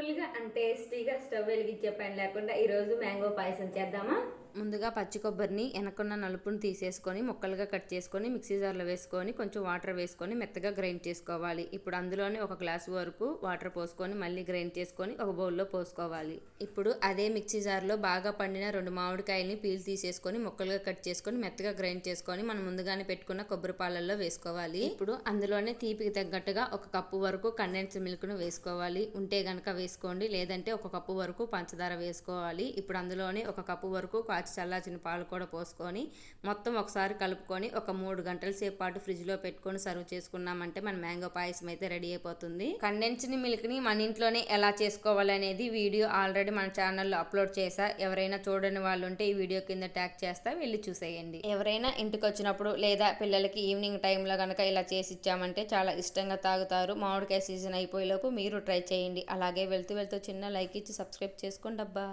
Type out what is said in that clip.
సింపుల్గా అండ్ టేస్టీగా స్టవ్ వెలిగించే పని లేకుండా ఈరోజు మ్యాంగో పాయసం చేద్దామా. ముందుగా పచ్చి కొబ్బరిని వెనకున్న నలుపుని తీసేసుకొని ముక్కలుగా కట్ చేసుకొని మిక్సీ జార్లో వేసుకొని కొంచెం వాటర్ వేసుకొని మెత్తగా గ్రైండ్ చేసుకోవాలి. ఇప్పుడు అందులోనే ఒక గ్లాసు వరకు వాటర్ పోసుకొని మళ్ళీ గ్రైండ్ చేసుకొని ఒక బౌల్లో పోసుకోవాలి. ఇప్పుడు అదే మిక్సీ జార్లో బాగా పండిన 2 మామిడికాయలని పీల్ తీసేసుకొని ముక్కలుగా కట్ చేసుకొని మెత్తగా గ్రైండ్ చేసుకొని మనం ముందుగానే పెట్టుకున్న కొబ్బరి పాలల్లో వేసుకోవాలి. ఇప్పుడు అందులోనే తీపికి తగ్గట్టుగా 1 కప్పు వరకు కండెన్స్ మిల్క్ను వేసుకోవాలి. ఉంటే గనక వేసుకోండి, లేదంటే 1 కప్పు వరకు పంచదార వేసుకోవాలి. ఇప్పుడు అందులోనే 1 కప్పు వరకు చల్లార్చిన పాలు కూడా పోసుకొని మొత్తం ఒకసారి కలుపుకొని ఒక 3 గంటల సేపు పాటు ఫ్రిడ్జ్లో పెట్టుకొని సర్వ్ చేసుకున్నామంటే మన మ్యాంగో పాయసం అయితే రెడీ అయిపోతుంది. కండెన్స్డ్ మిల్క్ని మన ఇంట్లోనే ఎలా చేసుకోవాలి అనేది వీడియో ఆల్రెడీ మన ఛానల్లో అప్లోడ్ చేశా. ఎవరైనా చూడని వాళ్ళు ఉంటే ఈ వీడియో కింద ట్యాగ్ చేస్తా, వెళ్ళి చూసేయండి. ఎవరైనా ఇంటికి వచ్చినప్పుడు లేదా పిల్లలకి ఈవినింగ్ టైంలో కనుక ఇలా చేసి ఇచ్చామంటే చాలా ఇష్టంగా తాగుతారు. మామిడికాయ సీజన్ అయిపోయేలోపు మీరు ట్రై చేయండి. అలాగే వెళ్తూ చిన్న లైక్ ఇచ్చి సబ్స్క్రైబ్ చేసుకోండి అబ్బా.